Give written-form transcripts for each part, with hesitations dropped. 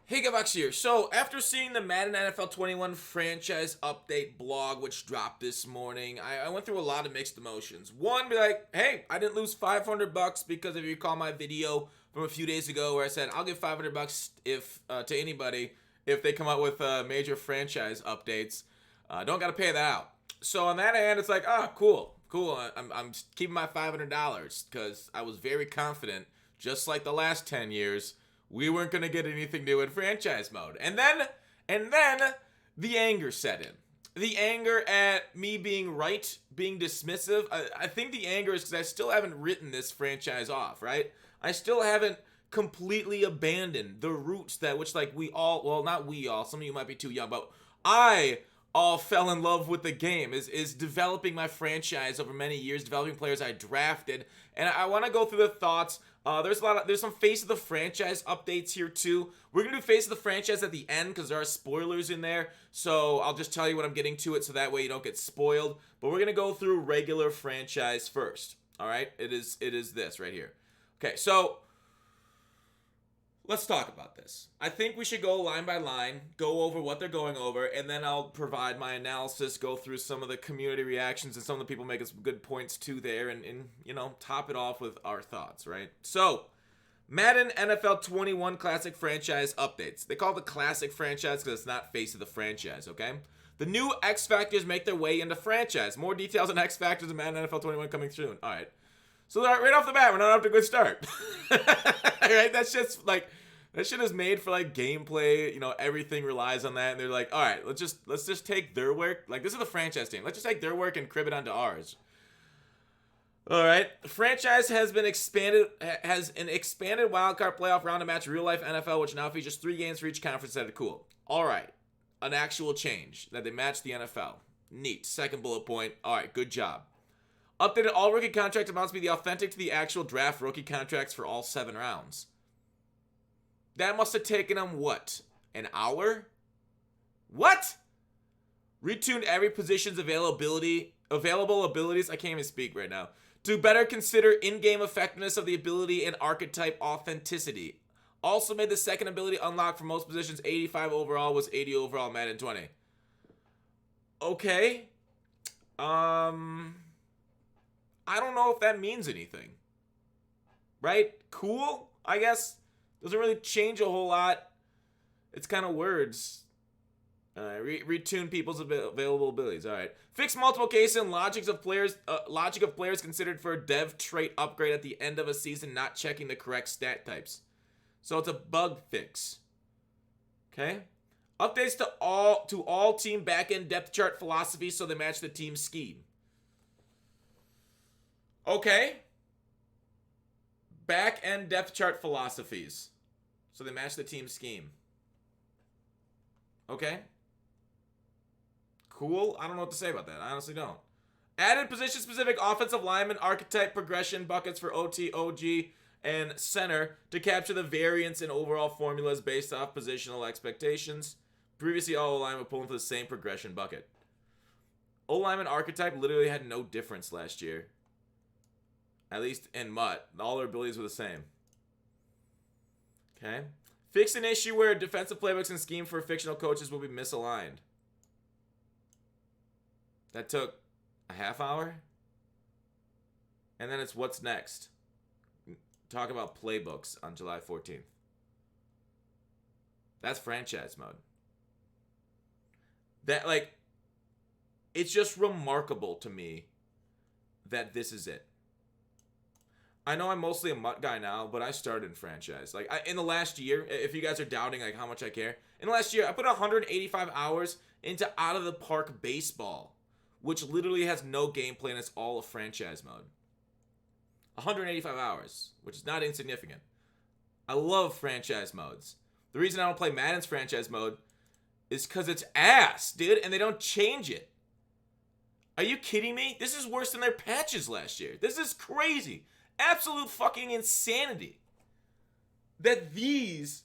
Hey, Gavax here. So, after seeing the Madden NFL 21 franchise update blog, which dropped this morning, I went through a lot of mixed emotions. One, be like, hey, I didn't lose $500 because if you recall my video from a few days ago where I said I'll give $500 if to anybody if they come out with major franchise updates, don't gotta pay that out. So on that hand, it's like, cool. I'm keeping my $500 because I was very confident, just like the last 10 years we weren't gonna get anything new in franchise mode. And then the anger set in. The anger at me being right, being dismissive. I think the anger is because I still haven't written this franchise off, right? I still haven't completely abandoned the roots that which like we all, well, not we all, some of you might be too young, but I all fell in love with the game, is developing my franchise over many years, developing players I drafted. And I want to go through the thoughts. There's some face of the franchise updates here too. We're gonna do face of the franchise at the end because there are spoilers in there. So I'll just tell you when I'm getting to it, so that way you don't get spoiled. But we're gonna go through regular franchise first. All right, it is this right here. Okay, so let's talk about this. I think we should go line by line, go over what they're going over, and then I'll provide my analysis, go through some of the community reactions and some of the people making some good points too there, and you know, top it off with our thoughts, right? So, Madden NFL 21 Classic Franchise updates. They call it the Classic Franchise because it's not face of the franchise, okay? The new X Factors make their way into franchise. More details on X Factors and Madden NFL 21 coming soon. All right. So right off the bat, we're not off to a good start. Right? That's just like, that shit is made for like gameplay. You know, everything relies on that. And they're like, all right, let's just take their work. Like, this is the franchise team. Let's just take their work and crib it onto ours. All right. The franchise has an expanded wildcard playoff round to match real life NFL, which now features 3 games for each conference. That are cool. All right. An actual change that they match the NFL. Neat. Second bullet point. All right. Good job. Updated all rookie contract amounts to be the authentic to the actual draft rookie contracts for all 7 rounds. That must have taken them, what, an hour? What? Retuned every position's available abilities, I can't even speak right now, to better consider in-game effectiveness of the ability and archetype authenticity. Also made the second ability unlock for most positions 85 overall was 80 overall Madden 20. Okay. I don't know if that means anything. Right? Cool, I guess. Doesn't really change a whole lot. It's kind of words. Retune people's available abilities. All right. Fix multiple cases and logic of players considered for a dev trait upgrade at the end of a season, not checking the correct stat types. So it's a bug fix. Okay. Updates to all team backend depth chart philosophies so they match the team scheme. Okay. Back-end depth chart philosophies. So they match the team scheme. Okay. Cool. I don't know what to say about that. I honestly don't. Added position-specific offensive lineman archetype progression buckets for OT, OG, and center to capture the variance in overall formulas based off positional expectations. Previously, all O-linemen were pulling for the same progression bucket. O-lineman archetype literally had no difference last year. At least in MUT. All their abilities were the same. Okay. Fix an issue where defensive playbooks and scheme for fictional coaches will be misaligned. That took a half hour. And then it's what's next. Talk about playbooks on July 14th. That's franchise mode. That, like, it's just remarkable to me that this is it. I know I'm mostly a MUT guy now, but I started in franchise. Like, in the last year, if you guys are doubting like how much I care, in the last year, I put 185 hours into Out of the Park Baseball, which literally has no gameplay and it's all a franchise mode. 185 hours, which is not insignificant. I love franchise modes. The reason I don't play Madden's franchise mode is because it's ass, dude, and they don't change it. Are you kidding me? This is worse than their patches last year. This is crazy. Absolute fucking insanity that these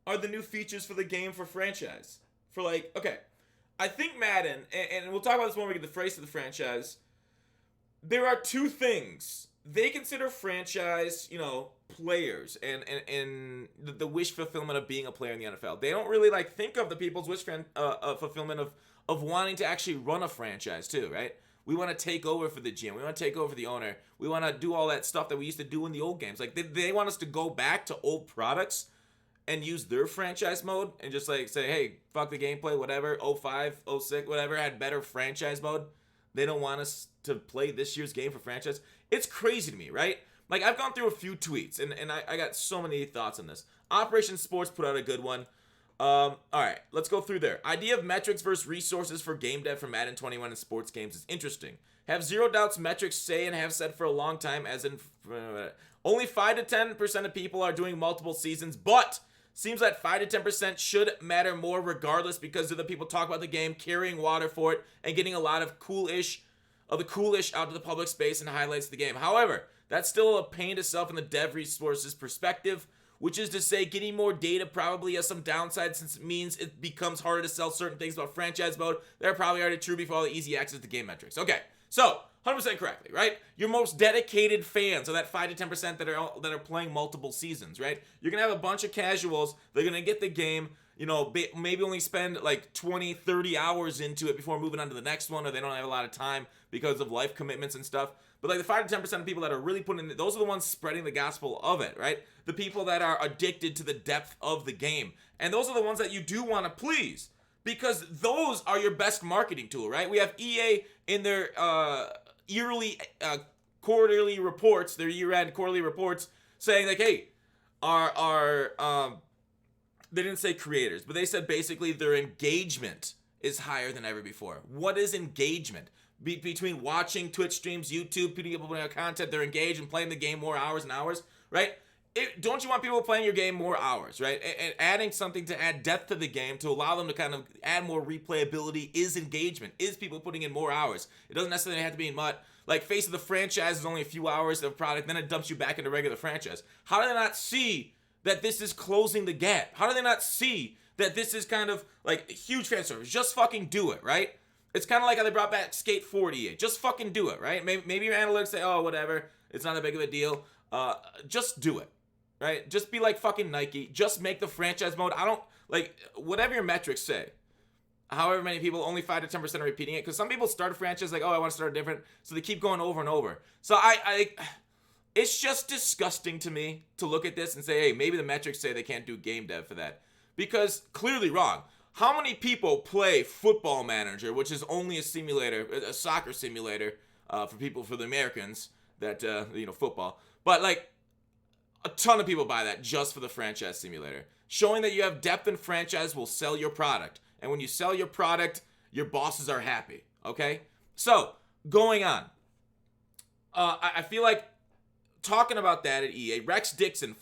are the new features for the game for franchise. For like, okay, I think Madden, and we'll talk about this when we get the phrase of the franchise, there are 2 things they consider franchise, players and the wish fulfillment of being a player in the NFL. They don't really like think of the people's wish fulfillment of wanting to actually run a franchise too, right? We want to take over for the GM. We want to take over for the owner. We want to do all that stuff that we used to do in the old games. Like they want us to go back to old products and use their franchise mode and just like say, hey, fuck the gameplay, whatever, 05, 06, whatever, had better franchise mode. They don't want us to play this year's game for franchise. It's crazy to me, right? Like, I've gone through a few tweets, and I got so many thoughts on this. Operation Sports put out a good one. All right, let's go through there. Idea of metrics versus resources for game dev for Madden 21 and sports games is interesting. Have zero doubts metrics say and have said for a long time, as in only 5 to 10% of people are doing multiple seasons, but seems that 5 to 10% should matter more regardless because of the people talk about the game, carrying water for it, and getting a lot of the coolish out to the public space and highlights the game. However, that's still a pain to sell from the dev resources perspective, which is to say getting more data probably has some downsides since it means it becomes harder to sell certain things about franchise mode that are probably already true before all the easy access to game metrics. Okay, so 100% correctly, right? Your most dedicated fans are that 5 to 10% that are playing multiple seasons, right? You're going to have a bunch of casuals. They're going to get the game, maybe only spend like 20, 30 hours into it before moving on to the next one, or they don't have a lot of time because of life commitments and stuff. But like the 5 to 10% of people that are really putting in, those are the ones spreading the gospel of it, right? The people that are addicted to the depth of the game. And those are the ones that you do want to please, because those are your best marketing tool, right? We have EA in their quarterly reports, their year-end quarterly reports, saying like, hey, they didn't say creators, but they said basically their engagement is higher than ever before. What is engagement? Between watching Twitch streams, YouTube, people putting out content, they're engaged and playing the game more hours and hours, right? Don't you want people playing your game more hours, right? And adding something to add depth to the game to allow them to kind of add more replayability is engagement, is people putting in more hours. It doesn't necessarily have to be in MUT. Like, Face of the Franchise is only a few hours of product, then it dumps you back into regular franchise. How do they not see that this is closing the gap? How do they not see that this is kind of like a huge fan service? Just fucking do it, right? It's kind of like how they brought back Skate 4 Just fucking do it, right? Maybe your analytics say, oh, whatever, it's not that big of a deal. Just do it, right? Just be like fucking Nike. Just make the franchise mode. Whatever your metrics say. However many people, only 5 to 10% are repeating it. Because some people start a franchise like, oh, I want to start different. So they keep going over and over. So it's just disgusting to me to look at this and say, hey, maybe the metrics say they can't do game dev for that. Because clearly wrong. How many people play Football Manager, which is only a simulator, a soccer simulator for the Americans that, football. But like a ton of people buy that just for the franchise simulator. Showing that you have depth in franchise will sell your product. And when you sell your product, your bosses are happy. Okay? So, going on. I feel like talking about that at EA, Rex Dixon,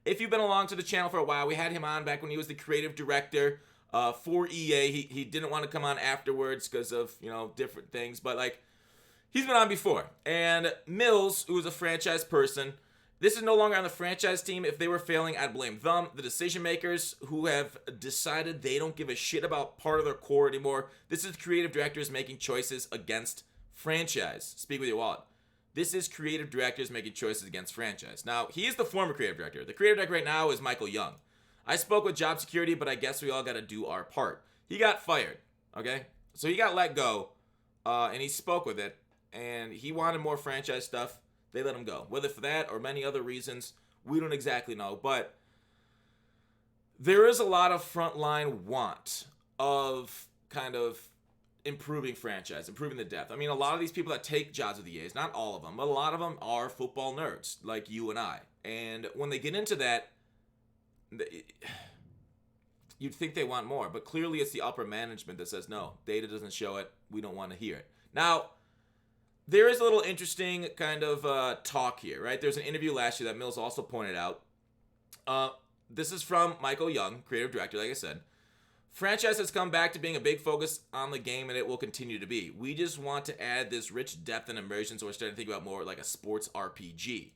if you've been along to the channel for a while, we had him on back when he was the creative director for EA. He didn't want to come on afterwards because of, different things. But, like, he's been on before. And Mills, who is a franchise person, this is no longer on the franchise team. If they were failing, I'd blame them. The decision makers who have decided they don't give a shit about part of their core anymore. This is creative directors making choices against franchise. Speak with your wallet. This is creative directors making choices against franchise. Now, he is the former creative director. The creative director right now is Michael Young. I spoke with job security, but I guess we all got to do our part. He got fired, okay? So he got let go, and he spoke with it, and he wanted more franchise stuff. They let him go. Whether for that or many other reasons, we don't exactly know. But there is a lot of frontline want of kind of improving franchise, improving the depth. I mean, a lot of these people that take jobs with the EAs, not all of them, but a lot of them are football nerds like you and I. And when they get into that, you'd think they want more. But clearly it's the upper management that says, no, data doesn't show it. We don't want to hear it. Now, there is a little interesting kind of talk here, right? There's an interview last year that Mills also pointed out. This is from Michael Young, creative director, like I said. Franchise has come back to being a big focus on the game, and it will continue to be. We just want to add this rich depth and immersion, so we're starting to think about more like a sports RPG.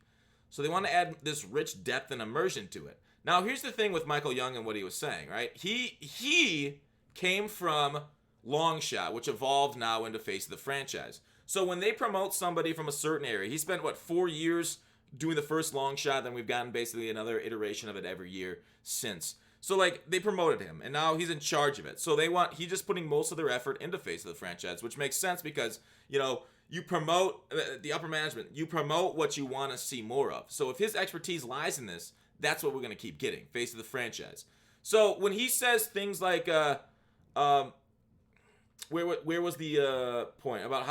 So they want to add this rich depth and immersion to it. Now, here's the thing with Michael Young and what he was saying, right? He came from Longshot, which evolved now into Face of the Franchise. So when they promote somebody from a certain area, he spent, what, 4 years doing the first long shot, then we've gotten basically another iteration of it every year since. So, like, they promoted him, and now he's in charge of it. So he's just putting most of their effort into face of the franchise, which makes sense because, you promote the upper management. You promote what you want to see more of. So if his expertise lies in this, that's what we're going to keep getting, face of the franchise. So when he says things like, where was the point about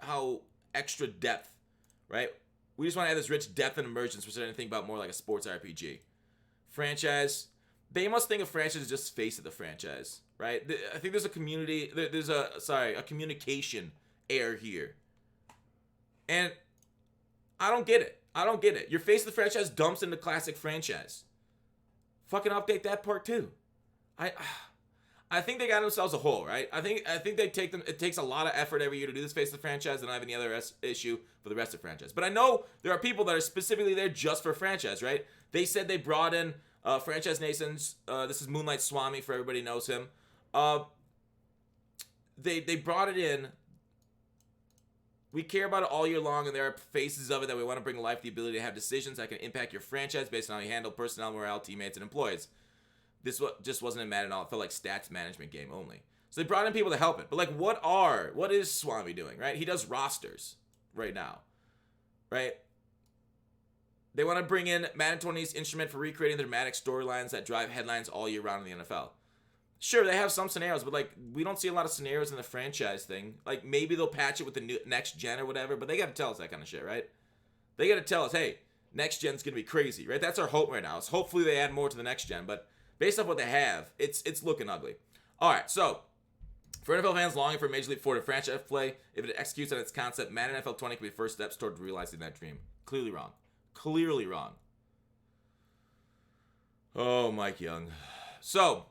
how extra depth, right? We just want to have this rich depth and emergence, which is anything about more like a sports RPG. Franchise, they must think of franchise as just face of the franchise, right? I think there's a communication error here. And I don't get it. Your face of the franchise dumps into classic franchise. Fucking update that part too. I think they got themselves a hole, right? I think it takes a lot of effort every year to do this face of the franchise, and I don't have any other issue for the rest of the franchise. But I know there are people that are specifically there just for franchise, right? They said they brought in franchise nations. This is Moonlight Swami, for everybody knows him. They brought it in. We care about it all year long, and there are phases of it that we want to bring to life, the ability to have decisions that can impact your franchise based on how you handle personnel, morale, teammates, and employees. This just wasn't a Madden at all. It felt like stats management game only. So they brought in people to help it. But like, what is Swami doing, right? He does rosters right now, right? They want to bring in Madden 20's instrument for recreating the dramatic storylines that drive headlines all year round in the NFL. Sure, they have some scenarios, but like, we don't see a lot of scenarios in the franchise thing. Like, maybe they'll patch it with the new next gen or whatever, but they got to tell us that kind of shit, right? They got to tell us, hey, next gen's going to be crazy, right? That's our hope right now. It's hopefully they add more to the next gen, but based off what they have, it's looking ugly. All right, so for NFL fans longing for Major League Forward franchise play, if it executes on its concept, Madden NFL 20 can be first steps toward realizing that dream. Clearly wrong. Clearly wrong. Oh, Mike Young. So,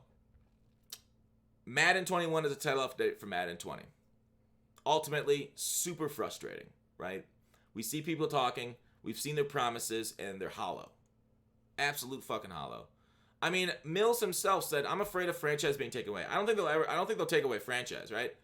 Madden 21 is a title update for Madden 20. Ultimately, super frustrating, right? We see people talking, we've seen their promises, and they're hollow. Absolute fucking hollow. I mean, Mills himself said, "I'm afraid of franchise being taken away." I don't think they'll take away franchise, right?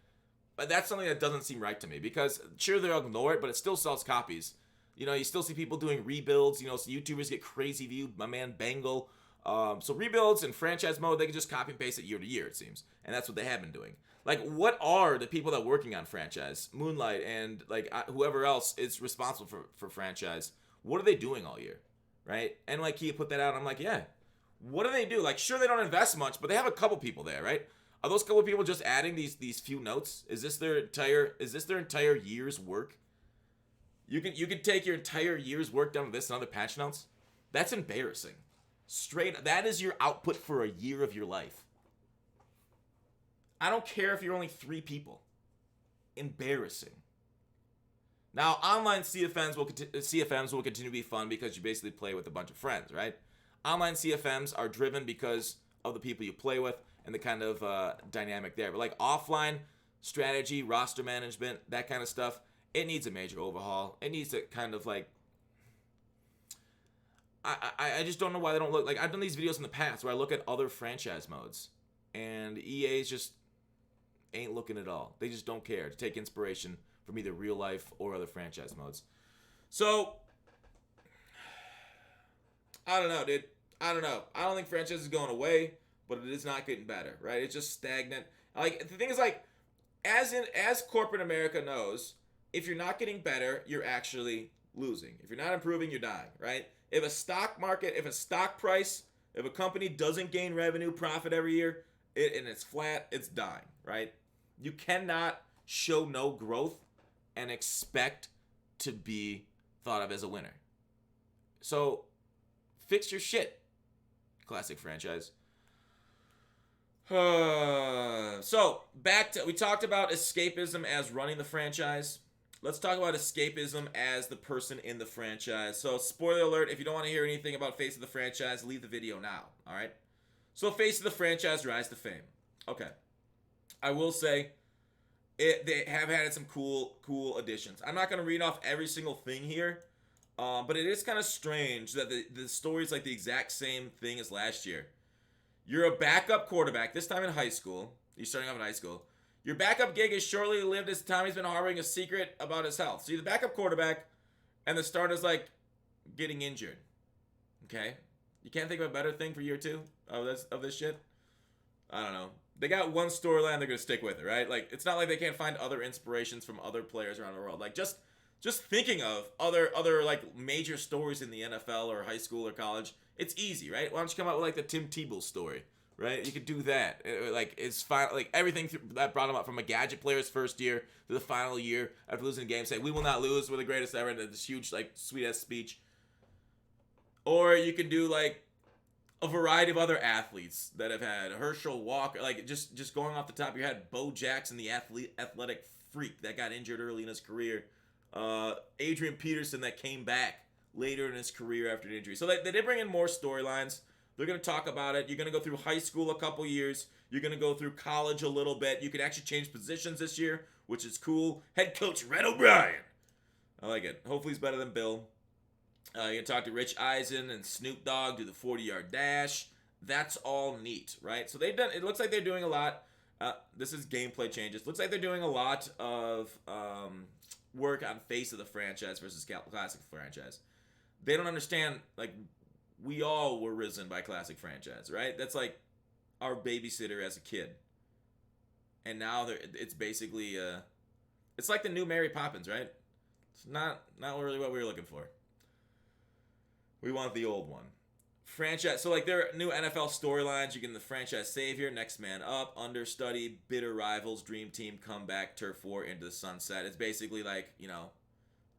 But that's something that doesn't seem right to me, because sure, they'll ignore it, but it still sells copies. You still see people doing rebuilds. So YouTubers get crazy view. My man Bengal. So rebuilds and franchise mode, they can just copy and paste it year to year, it seems. And that's what they have been doing. Like, what are the people that are working on franchise? Moonlight and, like, whoever else is responsible for franchise. What are they doing all year, right? And, like, he put that out, and I'm like, yeah. What do they do? Like, sure, they don't invest much, but they have a couple people there, right? Are those couple people just adding these few notes? Is this their entire year's work? You can take your entire year's work down to this and other patch notes? That's embarrassing. That is your output for a year of your life. I don't care if you're only 3 people. Embarrassing. Now, online CFMs will continue to be fun because you basically play with a bunch of friends, right? Online CFMs are driven because of the people you play with and the kind of dynamic there. But like offline strategy, roster management, that kind of stuff, it needs a major overhaul. It needs to kind of like... I just don't know why they don't look... Like, I've done these videos in the past where I look at other franchise modes, and EA's just ain't looking at all. They just don't care to take inspiration from either real life or other franchise modes. So, I don't know, dude. I don't know. I don't think franchise is going away, but it is not getting better, right? It's just stagnant. Like, the thing is, like, as corporate America knows, if you're not getting better, you're actually losing. If you're not improving, you're dying, right? If a stock price, if a company doesn't gain revenue, profit every year, and it's flat, it's dying, right? You cannot show no growth and expect to be thought of as a winner. So, fix your shit, classic franchise. So, we talked about escapism as running the franchise. Let's talk about escapism as the person in the franchise. So, spoiler alert, if you don't want to hear anything about Face of the Franchise, leave the video now, alright? So, Face of the Franchise, Rise to Fame. Okay. I will say, they have had some cool additions. I'm not going to read off every single thing here, but it is kind of strange that the story's like the exact same thing as last year. You're a backup quarterback, this time in high school. You're starting off in high school. Your backup gig is shortly lived as Tommy's been harboring a secret about his health. So you're the backup quarterback, and the starter's like getting injured. Okay? You can't think of a better thing for year 2 of this shit? I don't know. They got one storyline, they're gonna stick with it, right? Like, it's not like they can't find other inspirations from other players around the world. Like, just thinking of other like major stories in the NFL or high school or college, it's easy, right? Why don't you come out with like the Tim Tebow story, right? You could do that. Like, it's fine. Like, everything that brought him up from a gadget player's first year to the final year after losing a game, saying we will not lose, we're the greatest ever, and this huge like sweet ass speech. Or you can do like a variety of other athletes that have had Herschel Walker, like just going off the top of your head, Bo Jackson, the athletic freak that got injured early in his career, Adrian Peterson that came back later in his career after an injury. So they did bring in more storylines. They're going to talk about it. You're going to go through high school a couple years. You're going to go through college a little bit. You could actually change positions this year, which is cool. Head coach Red O'Brien. I like it. Hopefully he's better than Bill. You can talk to Rich Eisen and Snoop Dogg, do the 40-yard dash. That's all neat, right? So they've done. It looks like they're doing a lot. This is gameplay changes. Looks like they're doing a lot of work on face of the franchise versus classic franchise. They don't understand, like, we all were risen by classic franchise, right? That's like our babysitter as a kid. And now it's basically it's like the new Mary Poppins, right? It's not really what we were looking for. We want the old one. Franchise. So like there are new NFL storylines. You get the franchise savior, next man up, understudy, bitter rivals, dream team, comeback, turf war, into the sunset. It's basically like, you know,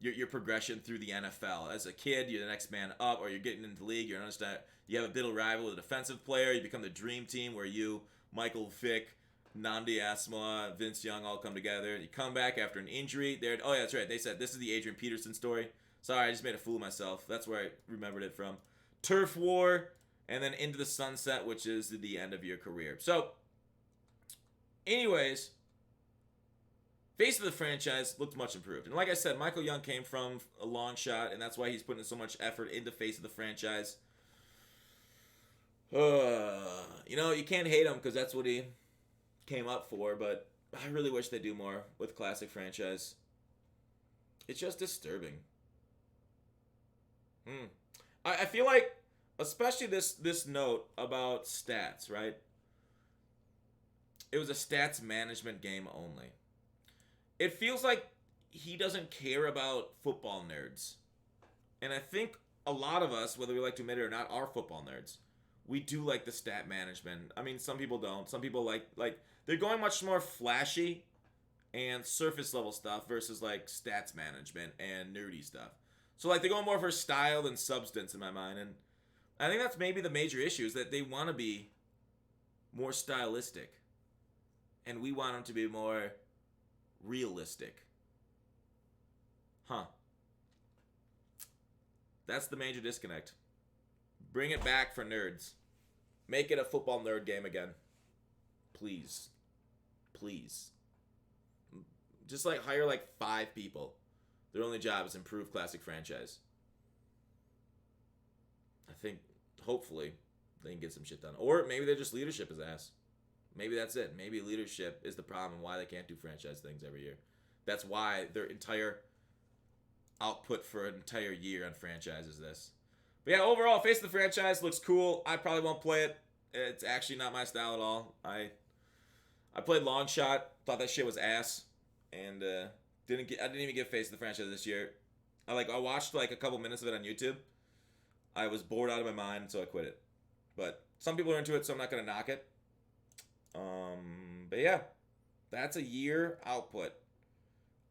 your progression through the NFL. As a kid, you're the next man up, or you're getting into the league. You're understand. You have a bitter rival with a defensive player. You become the dream team where you, Michael Vick, Nnamdi Asomugha, Vince Young all come together. You come back after an injury. Oh yeah, that's right. They said this is the Adrian Peterson story. Sorry, I just made a fool of myself. That's where I remembered it from. Turf war, and then into the sunset, which is the end of your career. So, anyways, face of the franchise looked much improved. And like I said, Michael Young came from a long shot, and that's why he's putting so much effort into face of the franchise. You know, you can't hate him because that's what he came up for, but I really wish they do more with classic franchise. It's just disturbing. I feel like, especially this note about stats, right? It was a stats management game only. It feels like he doesn't care about football nerds. And I think a lot of us, whether we like to admit it or not, are football nerds. We do like the stat management. I mean, some people don't. Some people like they're going much more flashy and surface level stuff versus like stats management and nerdy stuff. So, like, they're going more for style than substance in my mind. And I think that's maybe the major issue is that they want to be more stylistic. And we want them to be more realistic. Huh. That's the major disconnect. Bring it back for nerds. Make it a football nerd game again. Please. Please. Just, like, hire, like, 5 people. Their only job is improve classic franchise. I think, hopefully, they can get some shit done. Or maybe they're just leadership is ass. Maybe that's it. Maybe leadership is the problem and why they can't do franchise things every year. That's why their entire output for an entire year on franchise is this. But yeah, overall, face of the franchise looks cool. I probably won't play it. It's actually not my style at all. I played Long Shot. Thought that shit was ass. And, I didn't even get face of the franchise this year. I watched like a couple minutes of it on YouTube. I was bored out of my mind, so I quit it. But some people are into it, so I'm not gonna knock it. But yeah, that's a year output.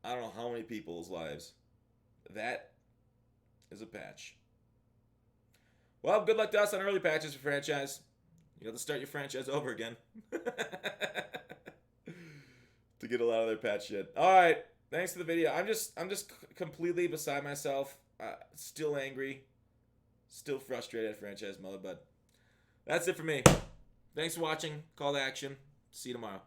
I don't know how many people's lives. That is a patch. Well, good luck to us on early patches for franchise. You have to start your franchise over again to get a lot of their patch shit. All right. Thanks for the video. I'm just completely beside myself. Still angry. Still frustrated at franchise mode, but that's it for me. Thanks for watching. Call to action. See you tomorrow.